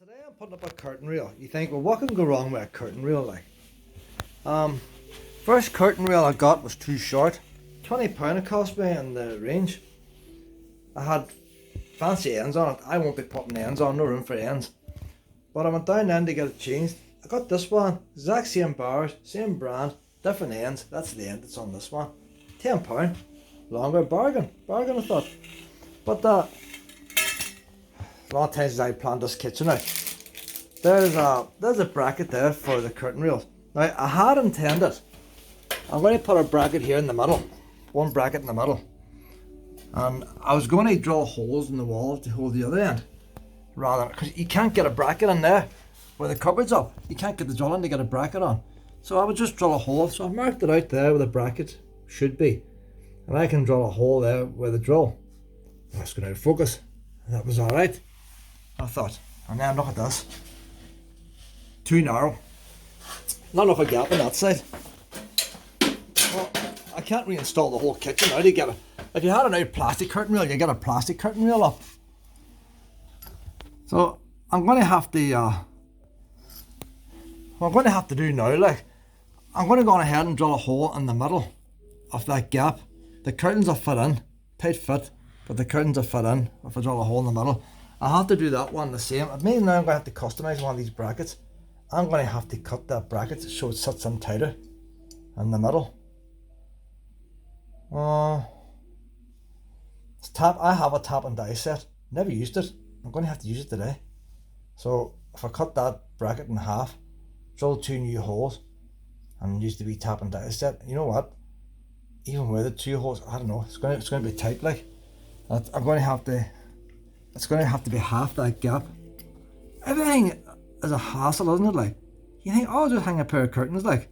Today I'm putting up a curtain reel. You think, well, what can go wrong with a curtain reel like? First curtain reel I got was too short. £20 it cost me in the range. I had fancy ends on it. I won't be putting ends on, no room for ends. But I went down then to get it changed. I got this one, exact same bars, same brand, different ends. That's the end that's on this one. £10. Longer, bargain I thought. But a lot of times I planned this kitchen out. There's a bracket there for the curtain reels. Now I had intended, I'm going to put a bracket here in the middle, one bracket in the middle, and I was going to drill holes in the wall to hold the other end, rather because you can't get a bracket in there where the cupboard's up. You can't get the drill in to get a bracket on, so I would just drill a hole. So I marked it out there where the bracket should be, and I can drill a hole there where the drill. That's going to focus. That was all right, I thought. And then look at this. Too narrow. Not enough of a gap on that side. Well, I can't reinstall the whole kitchen now to get it. If you had an old plastic curtain reel, you get a plastic curtain reel up. So I'm going to have to. What I'm going to have to do now, like, I'm going to go on ahead and drill a hole in the middle of that gap. The curtains will fit in, tight fit, but the curtains will fit in if I drill a hole in the middle. I'll have to do that one the same. It means now I'm going to have to customise one of these brackets. I'm going to have to cut that bracket so it sits in tighter in the middle. I have a tap and die set. Never used it. I'm going to have to use it today. So if I cut that bracket in half, drill 2 new holes, and use the wee tap and die set, you know what? Even with the 2 holes, I don't know. It's going to be tight like. I'm going to have to. It's going to have to be half that gap. Everything is a hassle, isn't it? Like, you think, oh, I'll just hang a pair of curtains, like.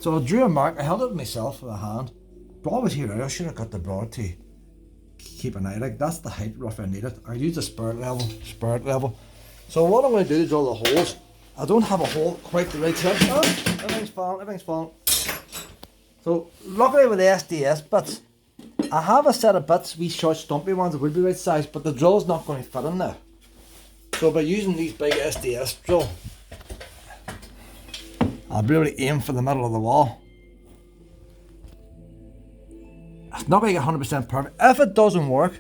So I drew a mark. I held it myself with a hand. Broad was here. I should have got the broad to keep an eye. Like, that's the height rough I need it. I use the spirit level. So what I'm going to do to drill the holes, I don't have a hole quite the right size. Oh, everything's falling. So luckily with the SDS bits, I have a set of bits, wee short stumpy ones that would be right size, but the drill's not going to fit in there. So by using these big SDS drill, I'll be able to aim for the middle of the wall. It's not going to get 100% perfect. If it doesn't work,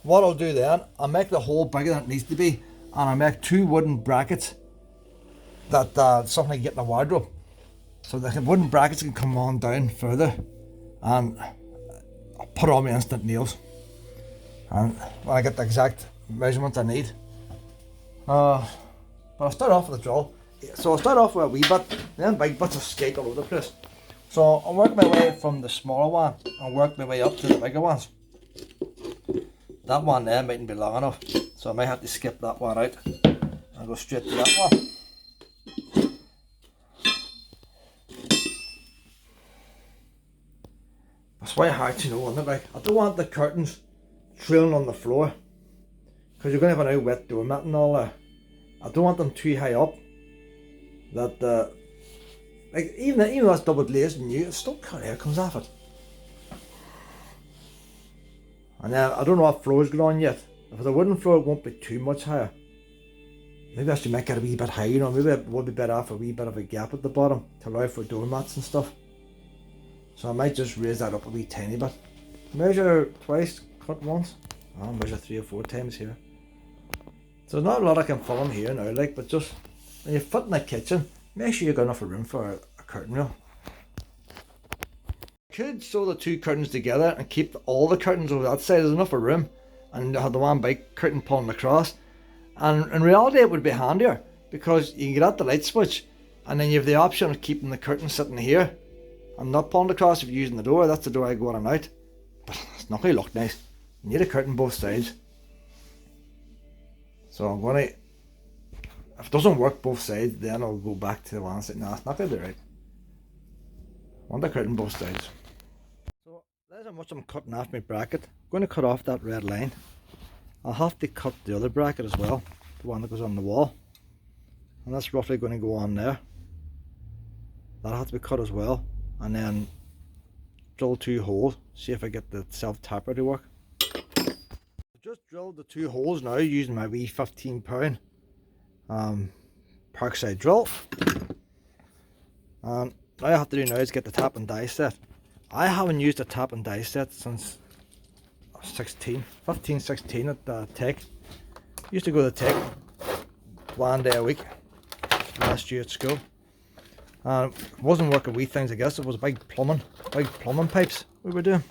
what I'll do then, I'll make the hole bigger than it needs to be, and I'll make 2 wooden brackets that something I can get in the wardrobe. So the wooden brackets can come on down further, and I'll put on my instant nails. And when I get the exact measurements I need. But I'll start off with a drill. So I'll start off with a wee bit, then big bits of skate all over the place. So I'll work my way from the smaller one and work my way up to the bigger ones. That one there mightn't be long enough, so I might have to skip that one out and go straight to that one. It's quite hard to know, isn't it? Like, I don't want the curtains trailing on the floor, because you're going to have an wet doormat and all that. I don't want them too high up that like even though it's double glazed and new, it's still cut air comes off it. And then I don't know what floor's going on yet. If it's a wooden floor, it won't be too much higher. Maybe I should make it a wee bit higher, you know. Maybe it would be better off a wee bit of a gap at the bottom to allow for doormats and stuff. So I might just raise that up a wee tiny bit. Measure twice, cut once. I'll measure 3 or 4 times here. So there's not a lot I can film here now, like, but just when you fit in the kitchen, make sure you've got enough room for a curtain reel. You could sew the 2 curtains together and keep all the curtains over that side. There's enough of room, and have the one big curtain pulling across. And in reality, it would be handier because you can get out the light switch, and then you have the option of keeping the curtain sitting here and not pulling across if you're using the door. That's the door I go in and out. But it's not going to look nice. You need a curtain both sides. So I'm going to, if it doesn't work both sides, then I'll go back to the one side. No, it's not going to be right. I want the curtain both sides. So there's how much I'm cutting off my bracket. I'm going to cut off that red line. I'll have to cut the other bracket as well, the one that goes on the wall. And that's roughly going to go on there. That'll have to be cut as well. And then drill 2 holes, see if I get the self-tapper to work. I've just drilled the 2 holes now using my wee £15 Parkside drill. And all I have to do now is get the tap and die set. I haven't used a tap and die set since 15, 16 at the Tech. Used to go to the Tech 1 day a week last year at school. And it wasn't working wee things, I guess. It was big plumbing pipes we were doing.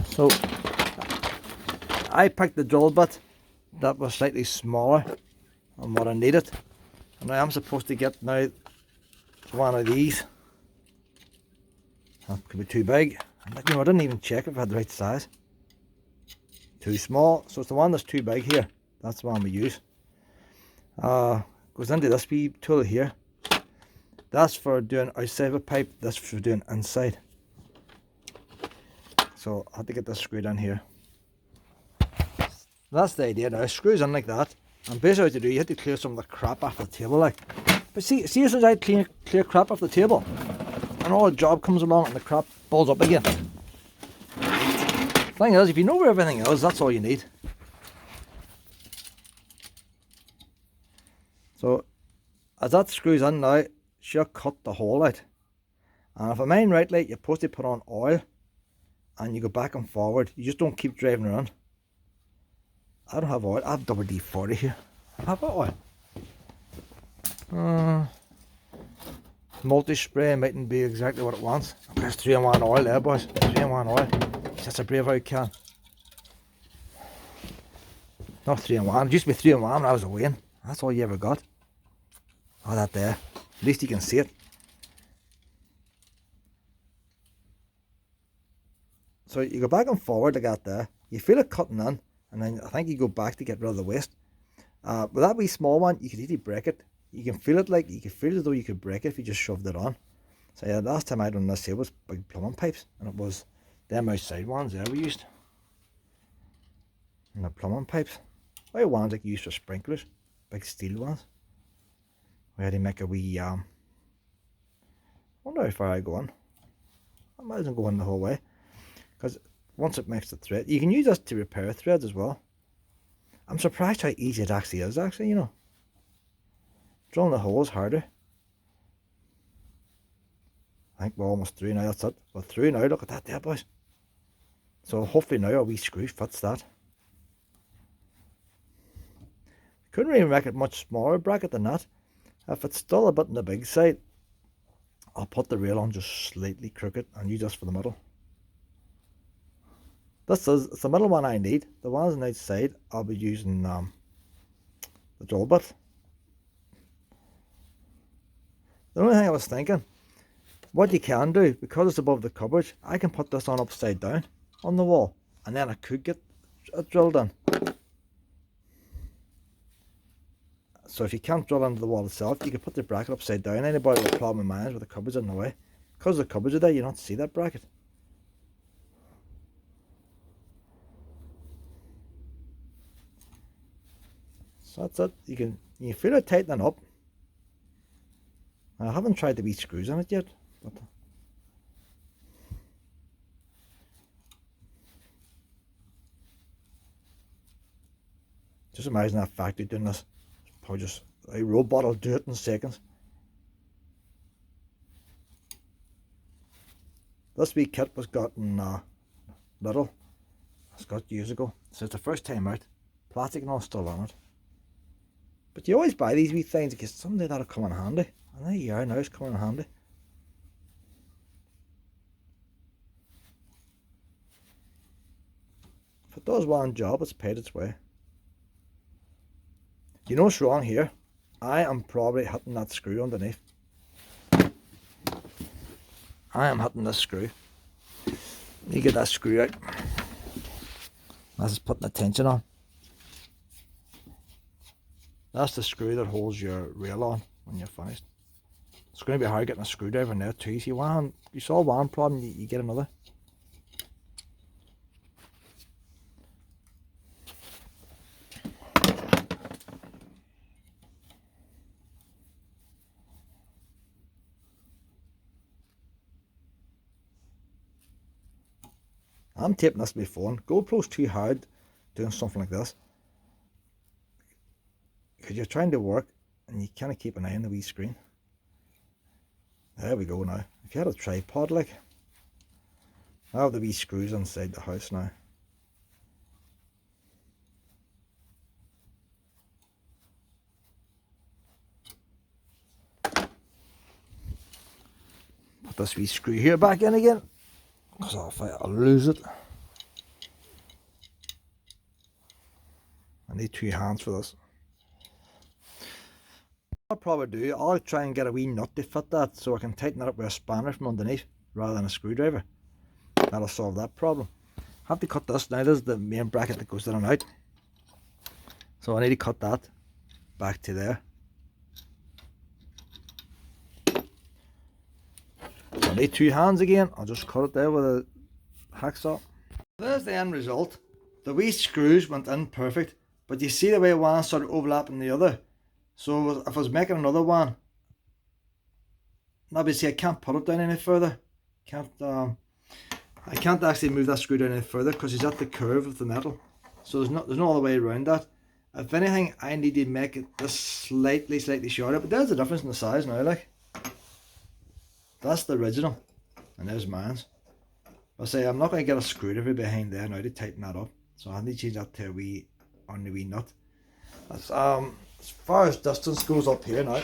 So I picked the drill bit that was slightly smaller than what I needed. And I am supposed to get now one of these. That could be too big. You know, I didn't even check if I had the right size. Too small. So it's the one that's too big here. That's the one we use. Goes into this wee tool here. That's for doing outside of a pipe. That's for doing inside. So I had to get this screwed in here. That's the idea now. It screws in like that. And basically what you do, you have to clear some of the crap off the table like. But see as soon as I clear crap off the table, and all the job comes along and the crap balls up again. Thing is, if you know where everything is, that's all you need. So as that screws in now, she'll cut the hole out. And if I mind rightly, you're supposed to put on oil and you go back and forward. You just don't keep driving around. I don't have oil. I have WD-40 here. I have oil. Multi-spray mightn't be exactly what it wants. There's 3-in-1 oil there, boys. 3-in-1 oil. That's a brave out can. Not 3-in-1. It used to be 3-in-1 when I was away. That's all you ever got. Oh, that there. At least you can see it. So you go back and forward like that there. You feel it cutting in. And then I think you go back to get rid of the waste. With that wee small one, you could easily break it. You can feel it like, you can feel as though you could break it if you just shoved it on. So yeah, last time I done this here was big plumbing pipes. And it was them outside ones there we used. And the plumbing pipes. Or ones like you use for sprinklers. Big steel ones. We had to make a wee, I wonder how far I go on. I might as well go on the whole way. Because once it makes the thread, you can use this to repair threads as well. I'm surprised how easy it actually is, you know. Drilling the hole is harder. I think we're almost through now, that's it. We're through now, look at that there, boys. So hopefully now our wee screw fits that. Couldn't really make it much smaller bracket than that. If it's still a bit on the big side, I'll put the rail on just slightly crooked and use this for the middle. It's the middle one I need. The ones on the outside, I'll be using the drill bit. The only thing I was thinking, what you can do, because it's above the cupboard, I can put this on upside down on the wall, and then I could get it drilled in. So if you can't drill into the wall itself, you can put the bracket upside down. Anybody with a problem in mind with the cupboards in the way, because the cupboards are there, you don't see that bracket. So that's it. You can feel it tightening up. I haven't tried the wee screws on it yet, but just imagine that factory doing this. Probably just a robot will do it in seconds. This wee kit was gotten little. It's got years ago. So it's the first time out. Plastic and all still on it. But you always buy these wee things because someday that'll come in handy. And there you are, now it's coming in handy. If it does one job, it's paid its way. You know what's wrong here? I am probably hitting that screw underneath. I am hitting this screw. You get that screw out. That's just putting the tension on. That's the screw that holds your rail on when you're finished. It's going to be hard getting a screwdriver in there too. See, you solve one problem, you get another. I'm taping this to my phone. GoPro's too hard doing something like this. because you're trying to work and you kind of keep an eye on the wee screen. There we go now. If you had a tripod, like, I have the wee screws inside the house now. Put this wee screw here back in again, because I'll lose it. I need 2 hands for this. I'll probably do, I'll try and get a wee nut to fit that so I can tighten it up with a spanner from underneath rather than a screwdriver. That'll solve that problem. I have to cut this now. This is the main bracket that goes in and out. So I need to cut that back to there. So I need 2 hands again. I'll just cut it there with a hacksaw. There's the end result. The wee screws went in perfect, but you see the way one started overlapping the other. So if I was making another one, obviously I can't put it down any further. I can't actually move that screw down any further because it's at the curve of the metal. So there's no other way around that. If anything, I need to make it just slightly shorter. But there's the difference in the size now, like. That's the original. And there's mine. I'll say I'm not going to get a screwdriver behind there now to tighten that up. So I need to change that to a wee nut. That's, as far as distance goes up here now.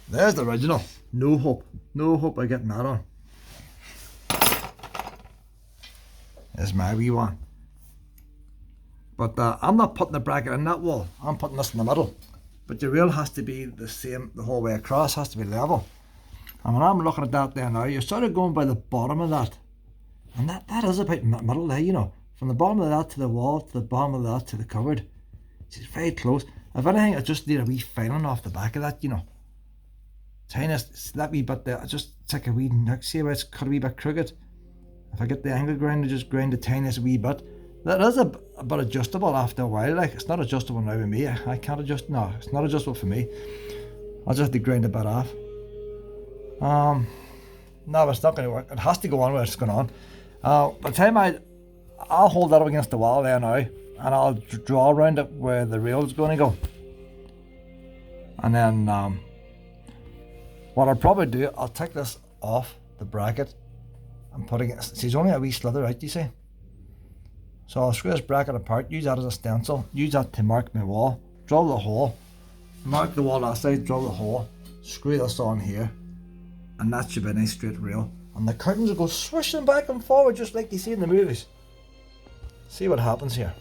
There's the original. No hope of getting that on. There's my wee one. But I'm not putting the bracket in that wall. I'm putting this in the middle. But the rail has to be the same the whole way across. Has to be level. And when I'm looking at that there now, you're sort of going by the bottom of that. And that is about middle there, you know. From the bottom of that to the wall, to the bottom of that to the cupboard. It's very close. If anything, I just need a wee filing off the back of that, you know. Tiniest, that wee bit there, I just take a wee nick, see where it's cut a wee bit crooked. If I get the angle grinder, just grind the tiniest wee bit. That is a bit adjustable after a while, like, it's not adjustable now with me. I can't adjust, no, it's not adjustable for me. I'll just have to grind a bit off. No, it's not going to work. It has to go on where it's going on. By the time I'll hold that up against the wall there now, and I'll draw around it where the rail is going to go. And then, what I'll probably do, I'll take this off the bracket and put it, see, it's only a wee slither out, you see. So I'll screw this bracket apart, use that as a stencil, use that to mark my wall, drill the hole, mark the wall that side, drill the hole, screw this on here, and that should be a nice straight rail. And the curtains will go swishing back and forward just like you see in the movies. See what happens here.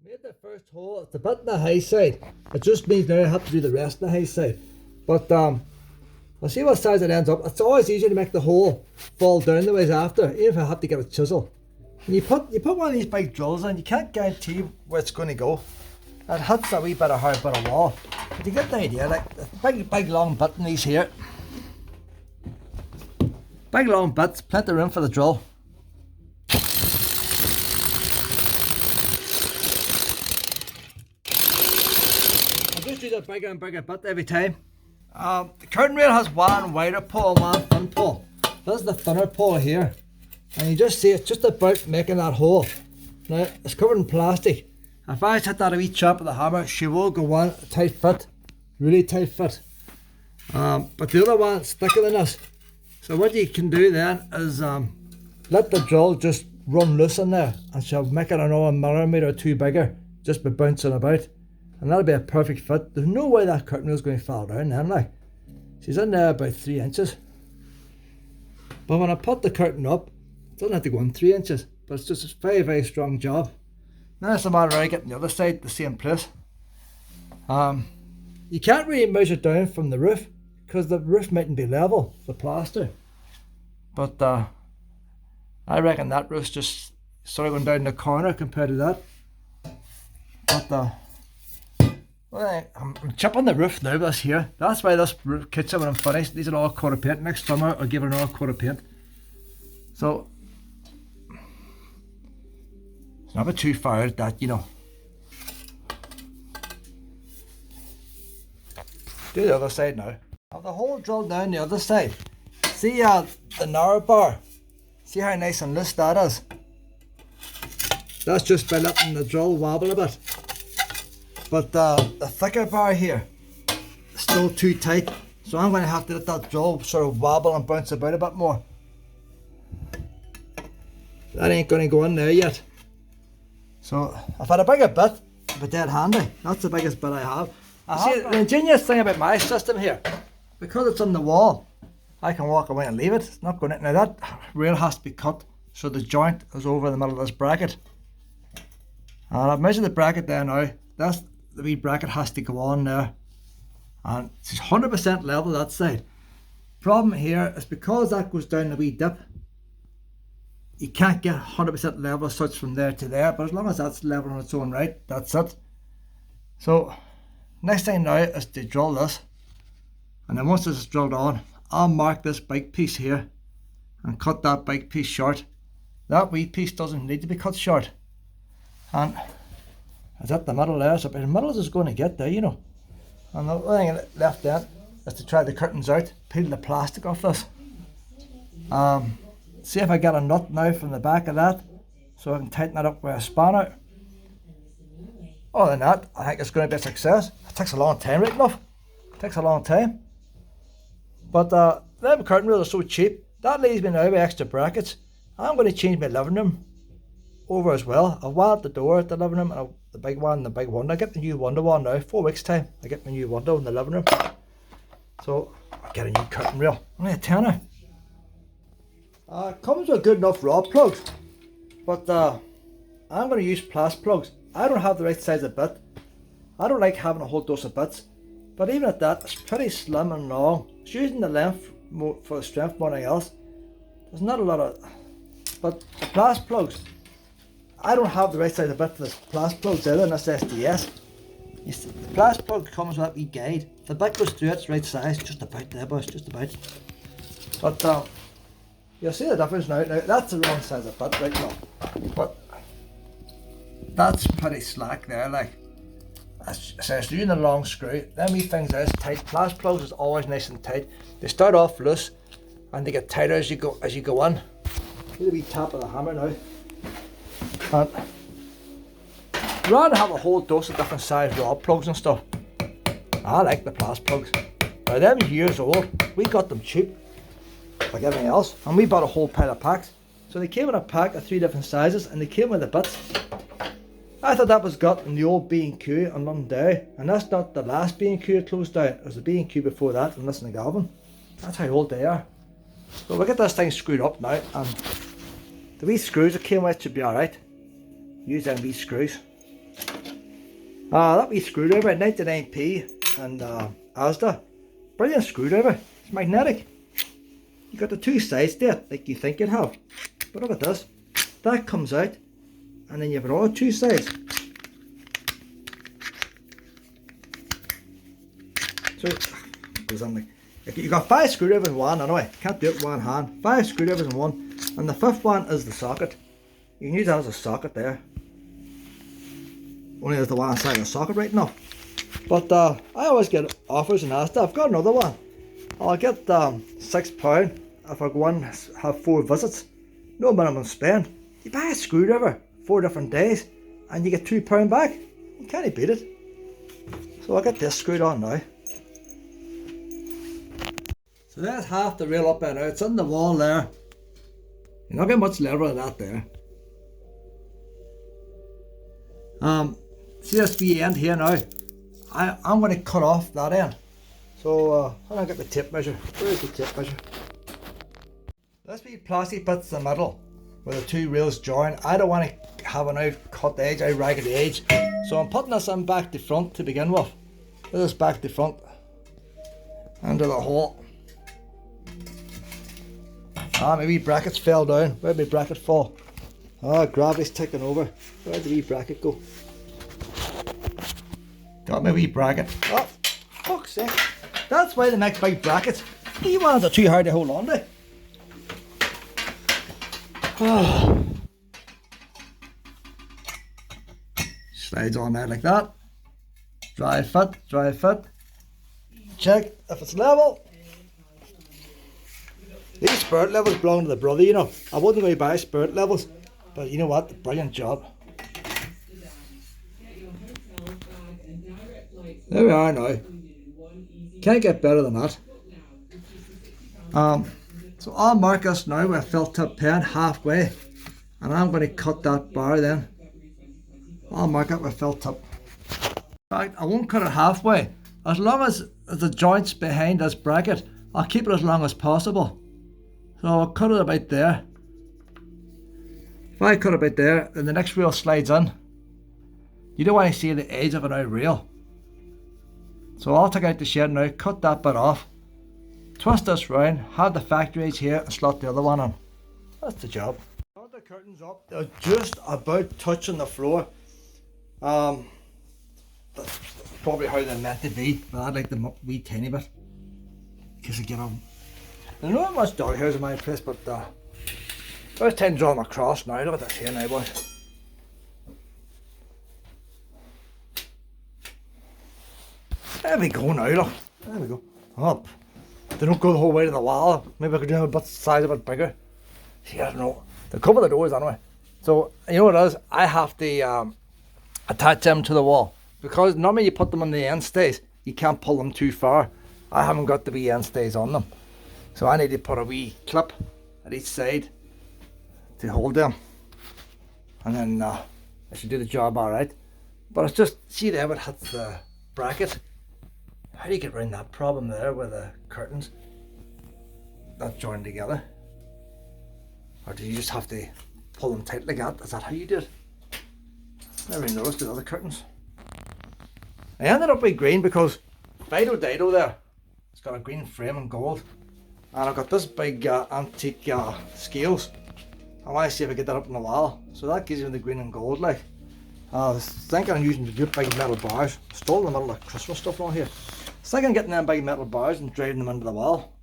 Made the first hole, it's a bit on the high side. It just means now I have to do the rest on the high side. But I'll see what size it ends up. It's always easier to make the hole fall down the ways after, even if I have to get a chisel. And you put one of these big drills in, you can't guarantee where it's going to go. It hits a wee bit of hard bit of wall. But you get the idea, like the big long bit in these here. Big long bits, plenty of room for the drill. I'll just use a bigger and bigger bit every time. The curtain rail has one wider pole and one thin pole. This is the thinner pole here. And you just see it's just about making that hole. Now it's covered in plastic. If I hit that a wee chop with the hammer, she will go on a tight fit. Really tight fit. But the other one's thicker than this. So what you can do then is let the drill just run loose in there, and she'll make it another millimetre or two bigger just by bouncing about. And that'll be a perfect fit. There's no way that curtain rail's going to fall down then, like. She's in there about 3 inches. But when I put the curtain up, it doesn't have to go in 3 inches, but it's just a very, very strong job. Now it's a matter of getting the other side the same place. You can't really measure down from the roof because the roof mightn't be level, the plaster. But I reckon that roof's just sort of going down the corner compared to that. But well, I'm chipping the roof now with this here. That's why this roof kitchen, when I'm finished, these are all coat of paint. Next summer I'll give it another coat of paint. So it's not too far out that, you know. Do the other side now. Have the hole drilled down the other side. See the narrow bar? See how nice and loose that is? That's just by letting the drill wobble a bit. But the thicker bar here is still too tight, so I'm going to have to let that drill sort of wobble and bounce about a bit more. That ain't going to go in there yet. So I've had a bigger bit, but dead handy. That's the biggest bit I have. See, the ingenious thing about my system here, because it's on the wall, I can walk away and leave it. It's not going to. Now that rail has to be cut, so the joint is over the middle of this bracket. And I've measured the bracket there now. That's the wee bracket has to go on there, and it's 100% level that side. Problem here is because that goes down the wee dip, you can't get 100% level as such from there to there. But as long as that's level on its own right, that's it. So next thing now is to drill this, and then once this is drilled on, I'll mark this big piece here and cut that big piece short. That wee piece doesn't need to be cut short, and it's at the middle there, so the middle is going to get there, you know. And the only thing left then is to try the curtains out, peel the plastic off this. See if I get a nut now from the back of that, so I can tighten that up with a spanner. Other than that, I think it's going to be a success. It takes a long time, right enough. It takes a long time. But them curtain rails are so cheap, that leaves me now with extra brackets. I'm going to change my living room over as well. I've wired the door at the living room, and the big one and the big window. I get the new window one now. 4 weeks time, I get my new window in the living room. So I'll get a new curtain rail. Only a tenner. Comes with good enough rod plugs, but I'm going to use plastic plugs. I don't have the right size of bit. I don't like having a whole dose of bits, but even at that, it's pretty slim and long. It's using the length for the strength more than anything else. There's not a lot of, but the plastic plugs, I don't have the right size of bit for the plastic plugs either, and that's SDS. You see, the plastic plug comes with a wee guide. If the bit goes through it's right size, just about there, boys, just about. But you'll see the difference now. Now that's the wrong size of bit right now, but that's pretty slack there, like. So it's using a long screw. Them wee things is tight. Plastic plugs is always nice and tight. They start off loose and they get tighter as you go in. See the wee tap of the hammer now. And rather than have a whole dose of different size rod plugs and stuff, I like the plastic plugs. Now them years old, we got them cheap, like everything else, and we bought a whole pile of packs. So they came in a pack of 3 different sizes, and they came with the bits. I thought that was got in the old B&Q on London Dairy, and that's not the last B&Q that closed down. It was the B&Q before that in Liston and Galvin. That's how old they are. So we'll get this thing screwed up now, and the wee screws that came with should be alright. Use them wee screws. That wee screwdriver at 99p and Austell. Brilliant screwdriver. It's magnetic. You got the 2 sides there, like you think you'd have. But look at this. That comes out, and then you have it all 2 sides. So it goes on like you got 5 screwdrivers in one anyway. Can't do it with one hand. 5 screwdrivers in one, and the 5th one is the socket. You can use that as a socket there. Only there's the one side of the socket right now. But I always get offers and Austell. I've got another one. I'll get £6 if I go and have 4 visits. No minimum spend. You buy a screwdriver 4 different days and you get £2 back. You can't beat it. So I'll get this screwed on now. So there's half the rail up there now. It's on the wall there. You're not getting much level of that there. See this wee end here now? I'm going to cut off that end. So I'm going to get the tape measure. Where is the tape measure? This wee plastic bit's the middle where the 2 rails join. I don't want to have an out cut edge, out ragged edge. So I'm putting this in back to front to begin with. This is back to front. Into the hole. My wee brackets fell down. Where'd my bracket fall? Gravity's taking over. Where'd the wee bracket go? Got my wee bracket. Oh, fuck's sake. That's why they make big brackets. These ones are too hard to hold on to. Slides on there like that. Dry fit, dry fit. Check if it's level. These spirit levels belong to the brother, you know. I wouldn't really buy spirit levels, but you know what? Brilliant job. There we are now. Can't get better than that. So I'll mark this now with a felt tip pen halfway, and I'm going to cut that bar then. I'll mark it with a felt tip. In fact, I won't cut it halfway. As long as the joints behind this bracket, I'll keep it as long as possible. So I'll cut it about there. If I cut it about there, then the next reel slides in. You don't want to see the edge of an out reel. So I'll take out the shed now, cut that bit off, twist this round, have the factory edge here and slot the other one in. That's the job. Got the curtains up, they're just about touching the floor. That's probably how they're meant to be, but I'd like them up a wee tiny bit. Because I get them. There's not much dog hairs in my place, but first time to draw them across now. Look at this here now, boys. There we go now, look. There we go. Up. They don't go the whole way to the wall. Maybe I could do them a bit size a bit bigger. See, I don't know. They'll cover the doors anyway. So, you know what it is? I have to attach them to the wall. Because normally you put them on the end stays, you can't pull them too far. I haven't got the wee end stays on them. So I need to put a wee clip at each side to hold them. And then I should do the job alright. But it's just, see there it hits the bracket. How do you get around that problem there with the curtains not joined together? Or do you just have to pull them tight like that? Is that how you do it? Never even noticed the other curtains. I ended up with green because Fido Dido there, it's got a green frame and gold. And I've got this big antique scales. I want to see if I get that up on the wall. So that gives you the green and gold like. I was thinking I'm using the good big metal bars. Stole them out of the Christmas stuff on here. I was thinking of getting them big metal bars and driving them into the wall.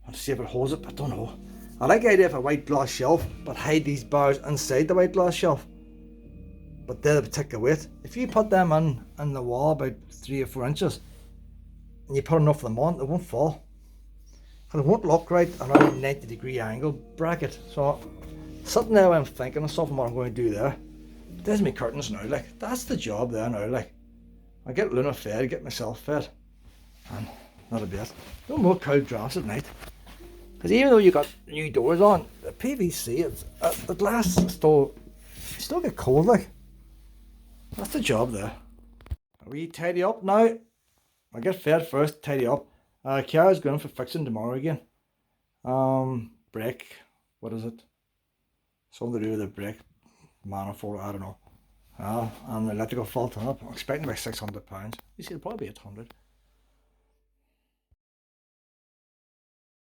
I'll see if it holds it, but I don't know. I like the idea of a white glass shelf, but hide these bars inside the white glass shelf. But they're the particular weight. If you put them in the wall about 3 or 4 inches, and you put enough of them on, they won't fall. And it won't look right around a 90-degree angle bracket. So, sitting there I'm thinking of something what I'm going to do there. There's my curtains now, like, that's the job there now, like. I get Luna fed, get myself fed. And not a bit. No more cold drafts at night. Because even though you got new doors on, the PVC, the glass still get cold, like. That's the job there. We tidy up now. I get fed first, tidy up. Kiara's going for fixing tomorrow again. Brake, what is it? Something to do with the brake manifold, I don't know. And the electrical fault on it. I'm expecting about £600. You see, it'll probably be 800.